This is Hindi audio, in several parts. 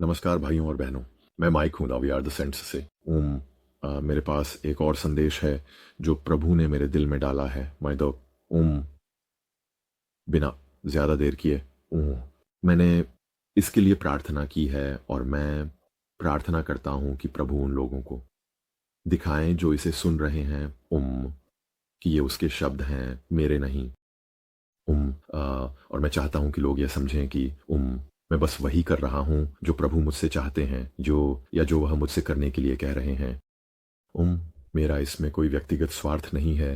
नमस्कार भाइयों और बहनों। मैं माइक हूँ वी आर द सेंट्स से। मेरे पास एक और संदेश है जो प्रभु ने मेरे दिल में डाला है। मैं तो बिना ज़्यादा देर किए मैंने इसके लिए प्रार्थना की है और मैं प्रार्थना करता हूँ कि प्रभु उन लोगों को दिखाएं जो इसे सुन रहे हैं कि ये उसके शब्द हैं, मेरे नहीं। और मैं चाहता हूँ कि लोग ये समझें कि मैं बस वही कर रहा हूँ जो प्रभु मुझसे चाहते हैं, जो वह मुझसे करने के लिए कह रहे हैं। उम, मेरा इसमें कोई व्यक्तिगत स्वार्थ नहीं है।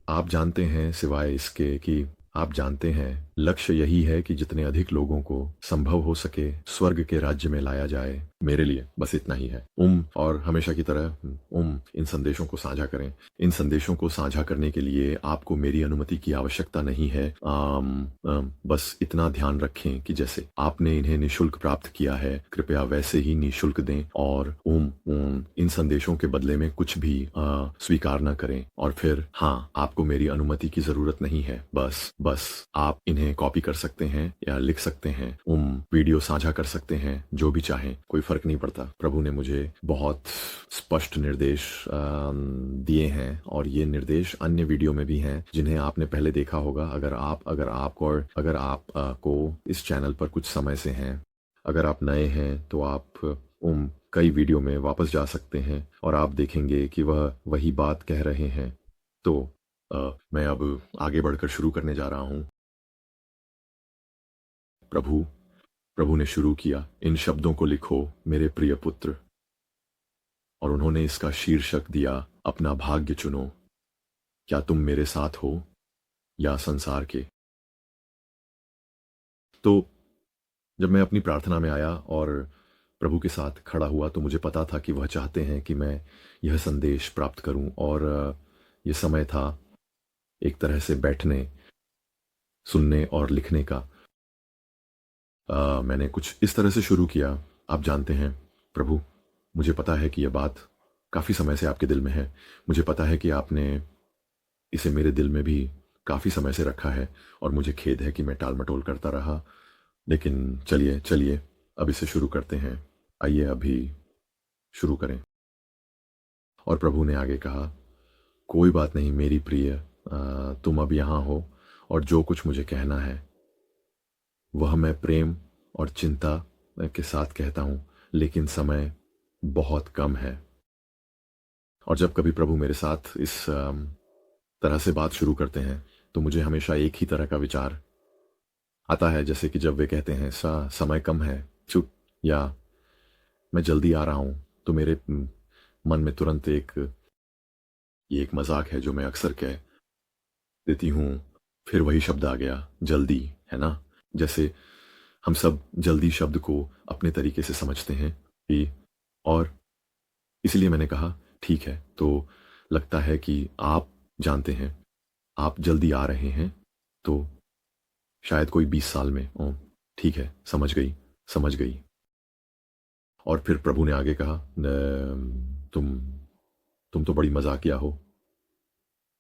आप जानते हैं, सिवाय इसके कि आप जानते हैं, लक्ष्य यही है कि जितने अधिक लोगों को संभव हो सके स्वर्ग के राज्य में लाया जाए। मेरे लिए बस इतना ही है। और हमेशा की तरह इन संदेशों को साझा करें। इन संदेशों को साझा करने के लिए आपको मेरी अनुमति की आवश्यकता नहीं है। बस इतना ध्यान रखें कि जैसे आपने इन्हें निःशुल्क प्राप्त किया है, कृपया वैसे ही निःशुल्क दें और इन संदेशों के बदले में कुछ भी स्वीकार न करें। और फिर हाँ, आपको मेरी अनुमति की जरूरत नहीं है। बस आप इन्हें कॉपी कर सकते हैं या लिख सकते हैं, वीडियो साझा कर सकते हैं, जो भी चाहें, कोई फर्क नहीं पड़ता। प्रभु ने मुझे बहुत स्पष्ट निर्देश दिए हैं और ये निर्देश अन्य वीडियो में भी हैं जिन्हें आपने पहले देखा होगा। अगर आप को इस चैनल पर कुछ समय से हैं, अगर आप नए हैं तो आप कई वीडियो में वापस जा सकते हैं और आप देखेंगे कि वह वही बात कह रहे हैं। तो मैं अब आगे बढ़कर शुरू करने जा रहा हूँ। प्रभु प्रभु ने शुरू किया, इन शब्दों को लिखो मेरे प्रिय पुत्र। और उन्होंने इसका शीर्षक दिया, अपना भाग्य चुनो। क्या तुम मेरे साथ हो या संसार के। तो जब मैं अपनी प्रार्थना में आया और प्रभु के साथ खड़ा हुआ तो मुझे पता था कि वह चाहते हैं कि मैं यह संदेश प्राप्त करूं। और यह समय था एक तरह से बैठने, सुनने और लिखने का। मैंने कुछ इस तरह से शुरू किया। आप जानते हैं प्रभु, मुझे पता है कि यह बात काफ़ी समय से आपके दिल में है। मुझे पता है कि आपने इसे मेरे दिल में भी काफ़ी समय से रखा है और मुझे खेद है कि मैं टाल मटोल करता रहा। लेकिन चलिए चलिए अब इसे शुरू करते हैं। आइए अभी शुरू करें। और प्रभु ने आगे कहा, कोई बात नहीं मेरी प्रिय, तुम अब यहाँ हो और जो कुछ मुझे कहना है वह मैं प्रेम और चिंता के साथ कहता हूँ, लेकिन समय बहुत कम है। और जब कभी प्रभु मेरे साथ इस तरह से बात शुरू करते हैं तो मुझे हमेशा एक ही तरह का विचार आता है, जैसे कि जब वे कहते हैं समय कम है, चुप, या मैं जल्दी आ रहा हूं, तो मेरे मन में तुरंत ये एक मजाक है जो मैं अक्सर कह देती हूँ। फिर वही शब्द आ गया, जल्दी, है ना। जैसे हम सब जल्दी शब्द को अपने तरीके से समझते हैं कि, और इसलिए मैंने कहा ठीक है, तो लगता है कि आप जानते हैं, आप जल्दी आ रहे हैं, तो शायद कोई 20 साल में। ओ ठीक है, समझ गई, समझ गई। और फिर प्रभु ने आगे कहा, तुम तो बड़ी मजाकिया हो।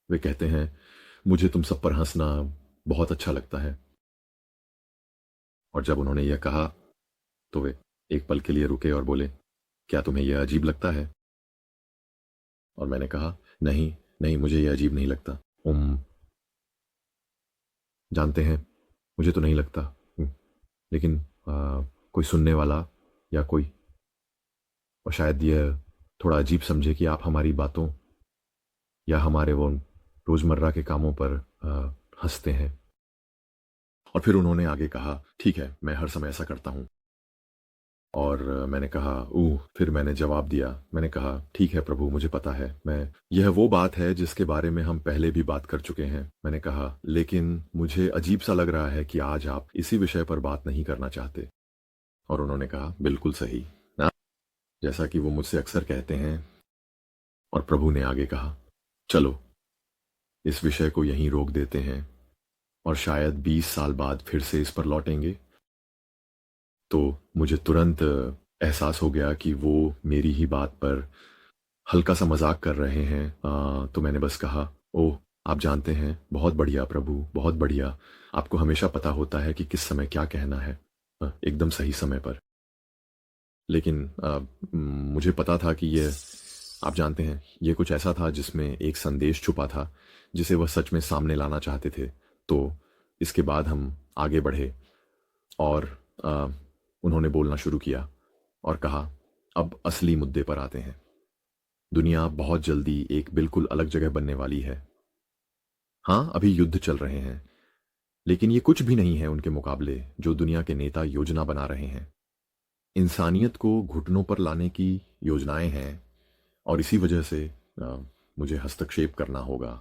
वे कहते हैं, मुझे तुम सब पर हंसना बहुत अच्छा लगता है। और जब उन्होंने यह कहा तो वे एक पल के लिए रुके और बोले, क्या तुम्हें यह अजीब लगता है। और मैंने कहा, नहीं नहीं, मुझे यह अजीब नहीं लगता। उम जानते हैं, मुझे तो नहीं लगता। लेकिन कोई सुनने वाला या कोई, और शायद यह थोड़ा अजीब समझे कि आप हमारी बातों या हमारे वो रोजमर्रा के कामों पर हंसते हैं। और फिर उन्होंने आगे कहा, ठीक है, मैं हर समय ऐसा करता हूं। और मैंने कहा, फिर मैंने जवाब दिया, मैंने कहा, ठीक है प्रभु, मुझे पता है, मैं यह वो बात है जिसके बारे में हम पहले भी बात कर चुके हैं। मैंने कहा, लेकिन मुझे अजीब सा लग रहा है कि आज आप इसी विषय पर बात नहीं करना चाहते। और उन्होंने कहा, बिल्कुल सही ना, जैसा कि वो मुझसे अक्सर कहते हैं। और प्रभु ने आगे कहा, चलो इस विषय को यहीं रोक देते हैं और शायद 20 साल बाद फिर से इस पर लौटेंगे। तो मुझे तुरंत एहसास हो गया कि वो मेरी ही बात पर हल्का सा मजाक कर रहे हैं। तो मैंने बस कहा, ओह, आप जानते हैं, बहुत बढ़िया प्रभु, बहुत बढ़िया। आपको हमेशा पता होता है कि किस समय क्या कहना है, एकदम सही समय पर। लेकिन मुझे पता था कि ये, आप जानते हैं, ये कुछ ऐसा था जिसमें एक संदेश छुपा था जिसे वह सच में सामने लाना चाहते थे। तो इसके बाद हम आगे बढ़े और अ, उन्होंने बोलना शुरू किया और कहा, अब असली मुद्दे पर आते हैं। दुनिया बहुत जल्दी एक बिल्कुल अलग जगह बनने वाली है। हाँ, अभी युद्ध चल रहे हैं, लेकिन ये कुछ भी नहीं है उनके मुकाबले जो दुनिया के नेता योजना बना रहे हैं। इंसानियत को घुटनों पर लाने की योजनाएं हैं, और इसी वजह से अ, मुझे हस्तक्षेप करना होगा।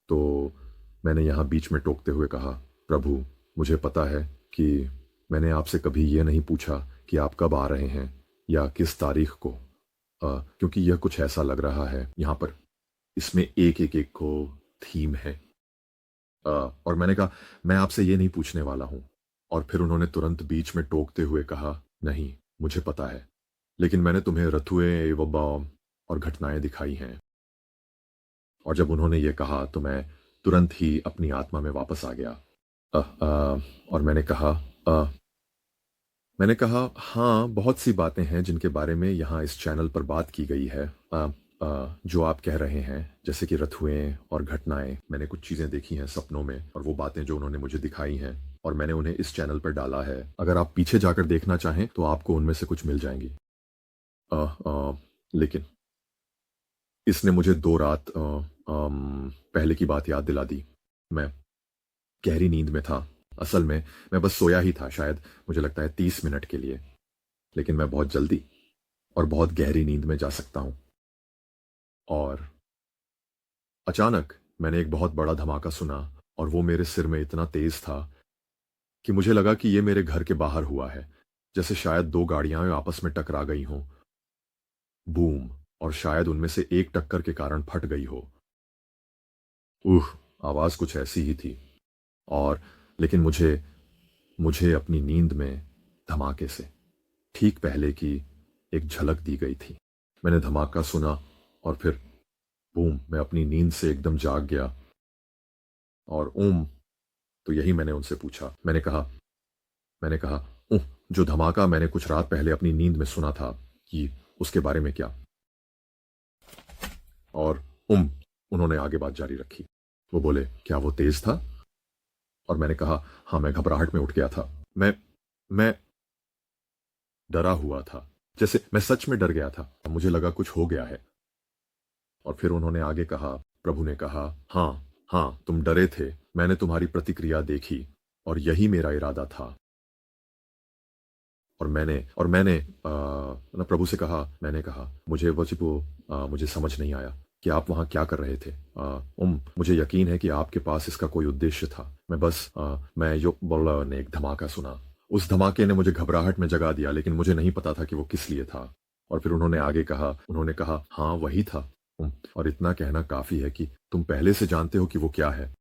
तो मैंने यहाँ बीच में टोकते हुए कहा, प्रभु, मुझे पता है कि मैंने आपसे कभी ये नहीं पूछा कि आप कब आ रहे हैं या किस तारीख को, क्योंकि यह कुछ ऐसा लग रहा है यहाँ पर, इसमें एक एक एक को थीम है। और मैंने कहा, मैं आपसे ये नहीं पूछने वाला हूँ। और फिर उन्होंने तुरंत बीच में टोकते हुए कहा, नहीं, मुझे पता है, लेकिन मैंने तुम्हें रथुए वब्बा और घटनाएं दिखाई हैं। और जब उन्होंने ये कहा तो मैं तुरंत ही अपनी आत्मा में वापस आ गया। और अ, मैंने कहा, हाँ, बहुत सी बातें हैं जिनके बारे में यहाँ इस चैनल पर बात की गई है। जो आप कह रहे हैं, जैसे कि रथुएं और घटनाएं, मैंने कुछ चीज़ें देखी हैं सपनों में, और वो बातें जो उन्होंने मुझे दिखाई हैं और मैंने उन्हें इस चैनल पर डाला है। अगर आप पीछे जाकर देखना चाहें तो आपको उनमें से कुछ मिल जाएंगी। अ, लेकिन इसने मुझे 2 रात पहले की बात याद दिला दी। मैं गहरी नींद में था। असल में मैं बस सोया ही था, शायद मुझे लगता है 30 मिनट के लिए, लेकिन मैं बहुत जल्दी और बहुत गहरी नींद में जा सकता हूँ। और अचानक मैंने एक बहुत बड़ा धमाका सुना, और वो मेरे सिर में इतना तेज था कि मुझे लगा कि ये मेरे घर के बाहर हुआ है, जैसे शायद 2 गाड़ियां आपस में टकरा गई हों। बूम! और शायद उनमें से एक टक्कर के कारण फट गई हो। उह! आवाज कुछ ऐसी ही थी। और लेकिन मुझे मुझे अपनी नींद में धमाके से ठीक पहले की एक झलक दी गई थी। मैंने धमाका सुना और फिर बूम! मैं अपनी नींद से एकदम जाग गया। और तो यही मैंने उनसे पूछा। मैंने कहा, उह! जो धमाका मैंने कुछ रात पहले अपनी नींद में सुना था, कि उसके बारे में क्या? और उन्होंने आगे बात जारी रखी। वो बोले, क्या वो तेज था? और मैंने कहा, हाँ, मैं घबराहट में उठ गया था। मैं डरा हुआ था, जैसे मैं सच में डर गया था। मुझे लगा कुछ हो गया है। और फिर उन्होंने आगे कहा, प्रभु ने कहा, हाँ, हाँ, तुम डरे थे, मैंने तुम्हारी प्रतिक्रिया देखी, और यही मेरा इरादा था। और मैंने ना प्रभु से कहा, मैंने कहा, मुझे समझ नहीं आया कि आप वहां क्या कर रहे थे। मुझे यकीन है कि आपके पास इसका कोई उद्देश्य था। मैं यो बोल ने एक धमाका सुना। उस धमाके ने मुझे घबराहट में जगा दिया, लेकिन मुझे नहीं पता था कि वो किस लिए था। और फिर उन्होंने कहा, हाँ, वही था। और इतना कहना काफी है कि तुम पहले से जानते हो कि वो क्या है।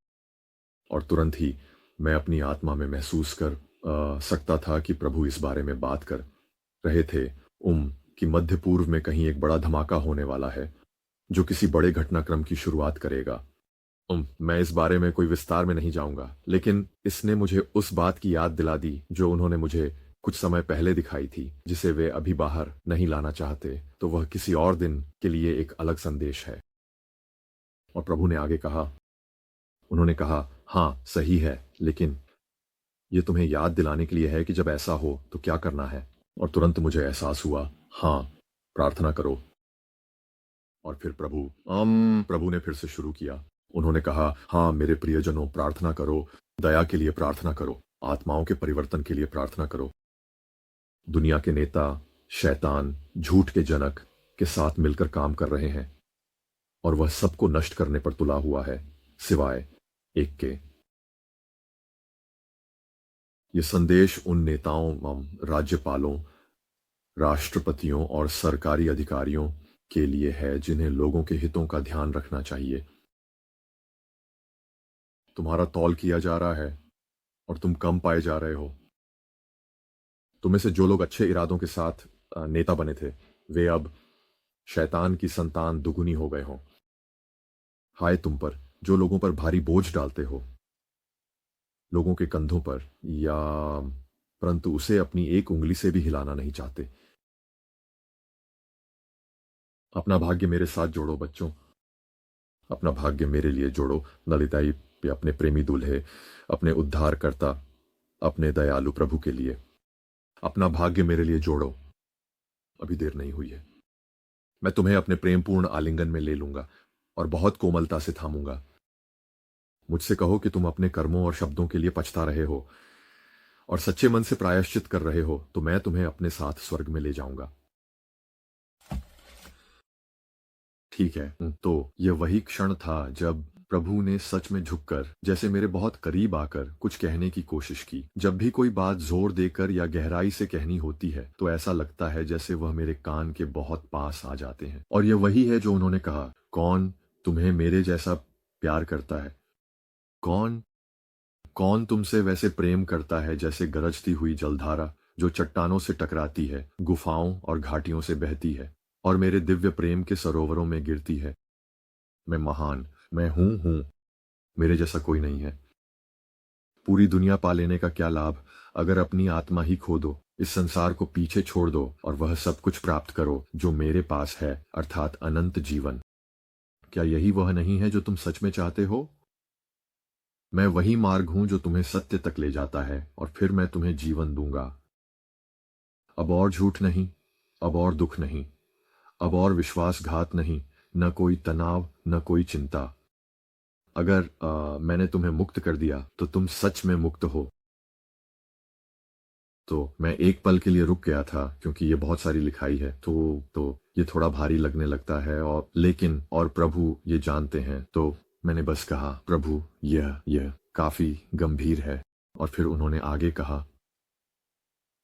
और तुरंत ही मैं अपनी आत्मा में महसूस कर सकता था कि प्रभु इस बारे में बात कर रहे थे, कि मध्य पूर्व में कहीं एक बड़ा धमाका होने वाला है जो किसी बड़े घटनाक्रम की शुरुआत करेगा। मैं इस बारे में कोई विस्तार में नहीं जाऊंगा, लेकिन इसने मुझे उस बात की याद दिला दी जो उन्होंने मुझे कुछ समय पहले दिखाई थी, जिसे वे अभी बाहर नहीं लाना चाहते, तो वह किसी और दिन के लिए एक अलग संदेश है। और प्रभु ने आगे कहा, उन्होंने कहा, हाँ, सही है, लेकिन ये तुम्हें याद दिलाने के लिए है कि जब ऐसा हो तो क्या करना है। और तुरंत मुझे एहसास हुआ, हाँ, प्रार्थना करो। और फिर प्रभु ने फिर से शुरू किया। उन्होंने कहा, हाँ, मेरे प्रियजनों, प्रार्थना करो, दया के लिए प्रार्थना करो, आत्माओं के परिवर्तन के लिए प्रार्थना करो। दुनिया के नेता, शैतान, झूठ के जनक के साथ मिलकर काम कर रहे हैं, और वह सबको नष्ट करने पर तुला हुआ है, सिवाय एक के। ये संदेश उन नेताओं, राज्यपालों, राष्ट्रपतियों और सरकारी अधिकारियों के लिए है जिन्हें लोगों के हितों का ध्यान रखना चाहिए। तुम्हारा तौल किया जा रहा है और तुम कम पाए जा रहे हो। तुम में से जो लोग अच्छे इरादों के साथ नेता बने थे, वे अब शैतान की संतान दुगुनी हो गए हों। हाय तुम पर, जो लोगों पर भारी बोझ डालते हो, लोगों के कंधों पर, या परंतु उसे अपनी एक उंगली से भी हिलाना नहीं चाहते। अपना भाग्य मेरे साथ जोड़ो बच्चों, अपना भाग्य मेरे लिए जोड़ो। ललिताई पे अपने प्रेमी दूल्हे, अपने उद्धारकर्ता, अपने दयालु प्रभु के लिए अपना भाग्य मेरे लिए जोड़ो। अभी देर नहीं हुई है। मैं तुम्हें अपने प्रेमपूर्ण आलिंगन में ले लूंगा और बहुत कोमलता से थामूंगा। मुझसे कहो कि तुम अपने कर्मों और शब्दों के लिए पछता रहे हो और सच्चे मन से प्रायश्चित कर रहे हो, तो मैं तुम्हें अपने साथ स्वर्ग में ले जाऊंगा। ठीक है, तो ये वही क्षण था जब प्रभु ने सच में झुककर, जैसे मेरे बहुत करीब आकर कुछ कहने की कोशिश की। जब भी कोई बात जोर देकर या गहराई से कहनी होती है तो ऐसा लगता है जैसे वह मेरे कान के बहुत पास आ जाते हैं। और ये वही है जो उन्होंने कहा, कौन तुम्हें मेरे जैसा प्यार करता है? कौन कौन तुमसे वैसे प्रेम करता है जैसे गरजती हुई जलधारा जो चट्टानों से टकराती है, गुफाओं और घाटियों से बहती है और मेरे दिव्य प्रेम के सरोवरों में गिरती है। मैं महान, मैं हूं, मेरे जैसा कोई नहीं है। पूरी दुनिया पा लेने का क्या लाभ अगर अपनी आत्मा ही खो दो? इस संसार को पीछे छोड़ दो और वह सब कुछ प्राप्त करो जो मेरे पास है, अर्थात अनंत जीवन। क्या यही वह नहीं है जो तुम सच में चाहते हो? मैं वही मार्ग हूं जो तुम्हें सत्य तक ले जाता है और फिर मैं तुम्हें जीवन दूंगा। अब और झूठ नहीं, अब और दुख नहीं, अब और विश्वासघात नहीं, न कोई तनाव, न कोई चिंता। अगर मैंने तुम्हें मुक्त कर दिया तो तुम सच में मुक्त हो। तो मैं एक पल के लिए रुक गया था क्योंकि ये बहुत सारी लिखाई है, तो ये थोड़ा भारी लगने लगता है। और प्रभु ये जानते हैं, तो मैंने बस कहा, प्रभु यह काफी गंभीर है। और फिर उन्होंने आगे कहा,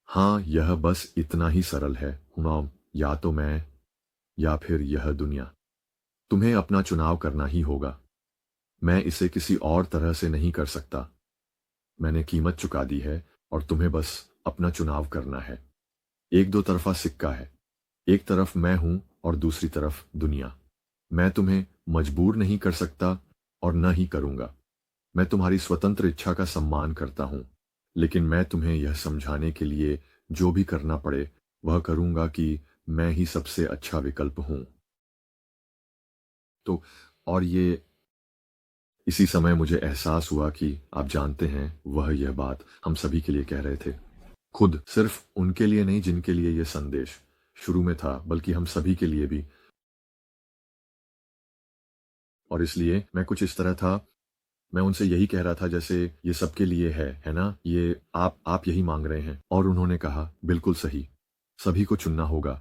हाँ, यह बस इतना ही सरल है हुनाम, या तो मैं या फिर यह दुनिया। तुम्हें अपना चुनाव करना ही होगा। मैं इसे किसी और तरह से नहीं कर सकता। मैंने कीमत चुका दी है और तुम्हें बस अपना चुनाव करना है। एक दो तरफा सिक्का है, एक तरफ मैं हूं और दूसरी तरफ दुनिया। मैं तुम्हें मजबूर नहीं कर सकता और न ही करूंगा। मैं तुम्हारी स्वतंत्र इच्छा का सम्मान करता हूं, लेकिन मैं तुम्हें यह समझाने के लिए जो भी करना पड़े वह करूंगा कि मैं ही सबसे अच्छा विकल्प हूं। तो और ये इसी समय मुझे एहसास हुआ कि आप जानते हैं, वह यह बात हम सभी के लिए कह रहे थे। खुद सिर्फ उनके लिए नहीं जिनके लिए यह संदेश शुरू में था, बल्कि हम सभी के लिए भी। और इसलिए मैं कुछ इस तरह था, मैं उनसे यही कह रहा था जैसे ये सबके लिए है ना? ये आप यही मांग रहे हैं। और उन्होंने कहा, बिल्कुल सही, सभी को चुनना होगा।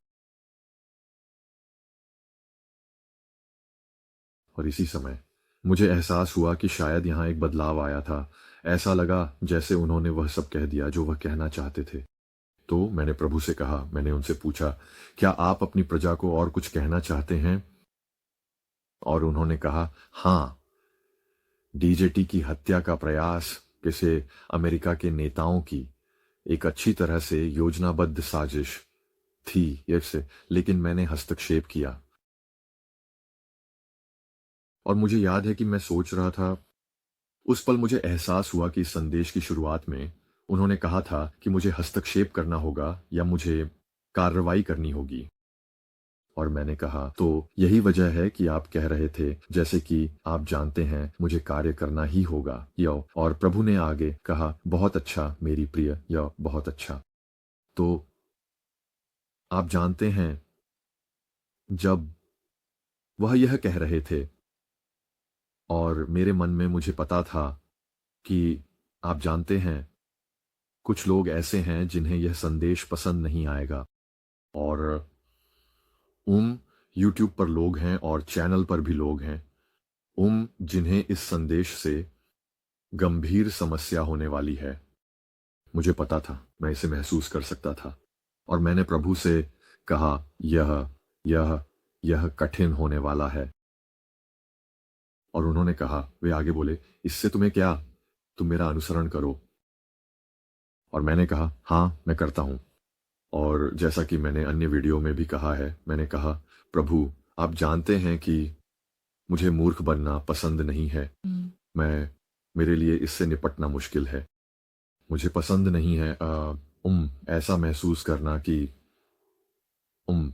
और इसी समय मुझे एहसास हुआ कि शायद यहाँ एक बदलाव आया था। ऐसा लगा जैसे उन्होंने वह सब कह दिया जो वह कहना चाहते थे। तो मैंने प्रभु से कहा, मैंने उनसे पूछा, क्या आप अपनी प्रजा को और कुछ कहना चाहते हैं? और उन्होंने कहा, हाँ, डीजेटी की हत्या का प्रयास किसी अमेरिका के नेताओं की एक अच्छी तरह से योजनाबद्ध साजिश थी से, लेकिन मैंने हस्तक्षेप किया। और मुझे याद है कि मैं सोच रहा था, उस पल मुझे एहसास हुआ कि इस संदेश की शुरुआत में उन्होंने कहा था कि मुझे हस्तक्षेप करना होगा या मुझे कार्रवाई करनी होगी। और मैंने कहा, तो यही वजह है कि आप कह रहे थे जैसे कि आप जानते हैं मुझे कार्य करना ही होगा। यो, और प्रभु ने आगे कहा, बहुत अच्छा मेरी प्रिय, या बहुत अच्छा। तो आप जानते हैं, जब वह यह कह रहे थे और मेरे मन में मुझे पता था कि आप जानते हैं, कुछ लोग ऐसे हैं जिन्हें यह संदेश पसंद नहीं आएगा। और यूट्यूब पर लोग हैं और चैनल पर भी लोग हैं जिन्हें इस संदेश से गंभीर समस्या होने वाली है। मुझे पता था, मैं इसे महसूस कर सकता था। और मैंने प्रभु से कहा, यह यह कठिन होने वाला है। और उन्होंने कहा, वे आगे बोले, इससे तुम्हें क्या, तुम मेरा अनुसरण करो। और मैंने कहा, हाँ, मैं करता हूं। और जैसा कि मैंने अन्य वीडियो में भी कहा है, मैंने कहा, प्रभु, आप जानते हैं कि मुझे मूर्ख बनना पसंद नहीं है। मैं मेरे लिए इससे निपटना मुश्किल है। मुझे पसंद नहीं है ऐसा महसूस करना कि उम,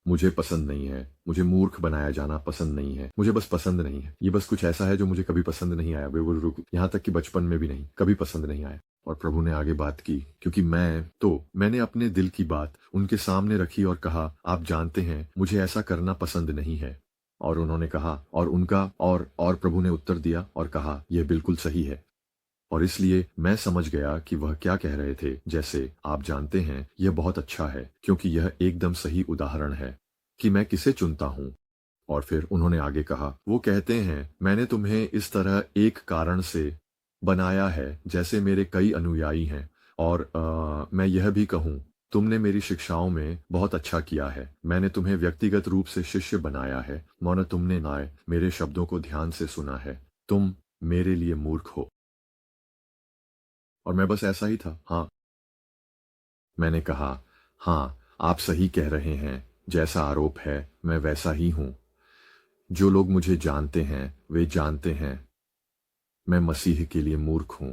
मुझे पसंद नहीं है, मुझे मूर्ख बनाया जाना पसंद नहीं है, मुझे बस पसंद नहीं है। ये बस कुछ ऐसा है जो मुझे कभी पसंद नहीं आया, बिल्कुल रुक यहाँ तक कि बचपन में भी नहीं, कभी पसंद नहीं आया। और प्रभु ने आगे बात की, क्योंकि मैंने अपने दिल की बात उनके सामने रखी और कहा, आप जानते हैं, मुझे ऐसा करना पसंद नहीं है। और उन्होंने कहा और प्रभु ने उत्तर दिया और कहा, यह बिल्कुल सही है। और इसलिए मैं समझ गया कि वह क्या कह रहे थे। जैसे आप जानते हैं, यह बहुत अच्छा है, क्योंकि यह एकदम सही उदाहरण है कि मैं किसे चुनता हूँ। और फिर उन्होंने आगे कहा, वो कहते हैं, मैंने तुम्हें इस तरह एक कारण से बनाया है जैसे मेरे कई अनुयायी हैं। और मैं यह भी कहूँ, तुमने मेरी शिक्षाओं में बहुत अच्छा किया है। मैंने तुम्हें व्यक्तिगत रूप से शिष्य बनाया है, मौन तुमने नाय मेरे शब्दों को ध्यान से सुना है। तुम मेरे लिए मूर्ख हो। और मैं बस ऐसा ही था। हाँ, मैंने कहा, हाँ, आप सही कह रहे हैं। जैसा आरोप है, मैं वैसा ही हूं। जो लोग मुझे जानते हैं, वे जानते हैं मैं मसीह के लिए मूर्ख हूं।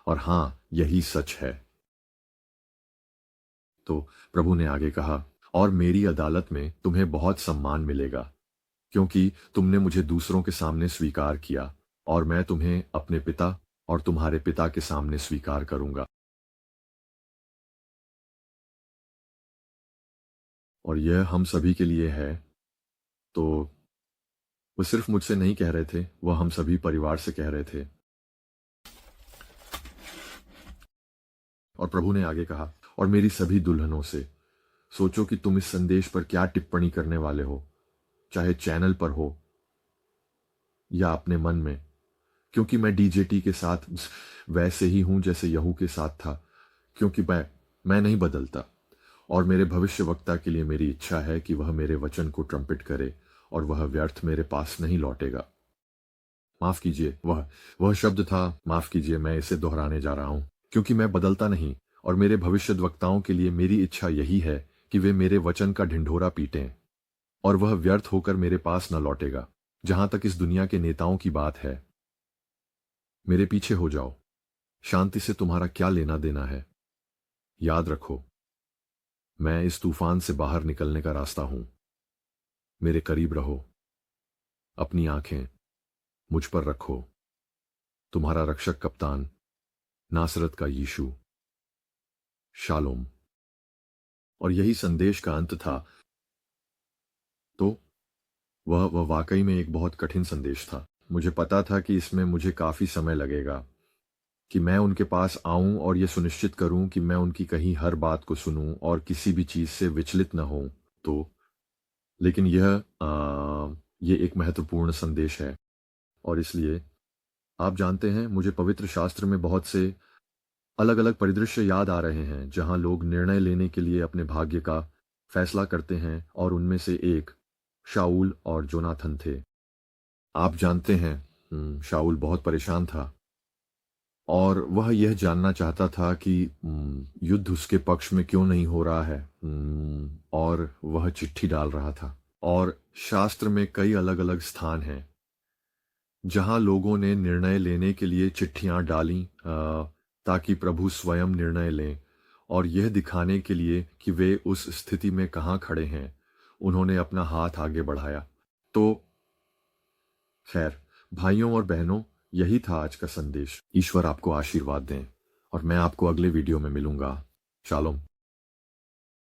और हाँ, यही सच है। तो प्रभु ने आगे कहा, और मेरी अदालत में तुम्हें बहुत सम्मान मिलेगा, क्योंकि तुमने मुझे दूसरों के सामने स्वीकार किया, और मैं तुम्हें अपने पिता और तुम्हारे पिता के सामने स्वीकार करूंगा। और यह हम सभी के लिए है। तो वो सिर्फ मुझसे नहीं कह रहे थे, वह हम सभी परिवार से कह रहे थे। और प्रभु ने आगे कहा, और मेरी सभी दुल्हनों से, सोचो कि तुम इस संदेश पर क्या टिप्पणी करने वाले हो, चाहे चैनल पर हो या अपने मन में। क्योंकि मैं डीजेटी के साथ वैसे ही हूं जैसे यहू के साथ था, क्योंकि मैं नहीं बदलता। और मेरे भविष्यवक्ता के लिए मेरी इच्छा है कि वह मेरे वचन को ट्रम्पेट करे, और वह व्यर्थ मेरे पास नहीं लौटेगा। माफ कीजिए, वह शब्द था, माफ कीजिए, मैं इसे दोहराने जा रहा हूं, क्योंकि मैं बदलता नहीं। और मेरे भविष्यद्वक्ताओं के लिए मेरी इच्छा यही है कि वे मेरे वचन का ढिंढोरा पीटें, और वह व्यर्थ होकर मेरे पास न लौटेगा। जहां तक इस दुनिया के नेताओं की बात है, मेरे पीछे हो जाओ। शांति से तुम्हारा क्या लेना देना है। याद रखो, मैं इस तूफान से बाहर निकलने का रास्ता हूं। मेरे करीब रहो, अपनी आंखें मुझ पर रखो। तुम्हारा रक्षक कप्तान, नासरत का यीशु। शालोम। और यही संदेश का अंत था। तो वह वाकई में एक बहुत कठिन संदेश था। मुझे पता था कि इसमें मुझे काफी समय लगेगा, कि मैं उनके पास आऊं और ये सुनिश्चित करूं कि मैं उनकी कही हर बात को सुनूं और किसी भी चीज से विचलित न हूं। तो लेकिन ये एक महत्वपूर्ण संदेश है। और इसलिए आप जानते हैं, मुझे पवित्र शास्त्र में बहुत से अलग अलग परिदृश्य याद आ रहे हैं जहां लोग निर्णय लेने के लिए अपने भाग्य का फैसला करते हैं, और उनमें से एक शाऊल और जोनाथन थे। आप जानते हैं, शाऊल बहुत परेशान था, और वह यह जानना चाहता था कि युद्ध उसके पक्ष में क्यों नहीं हो रहा है। और वह चिट्ठी डाल रहा था। और शास्त्र में कई अलग अलग स्थान हैं जहां लोगों ने निर्णय लेने के लिए चिट्ठियां डाली, ताकि प्रभु स्वयं निर्णय लें, और यह दिखाने के लिए कि वे उस स्थिति में कहाँ खड़े हैं, उन्होंने अपना हाथ आगे बढ़ाया। तो खैर, भाइयों और बहनों, यही था आज का संदेश। ईश्वर आपको आशीर्वाद दें, और मैं आपको अगले वीडियो में मिलूंगा। शालोम।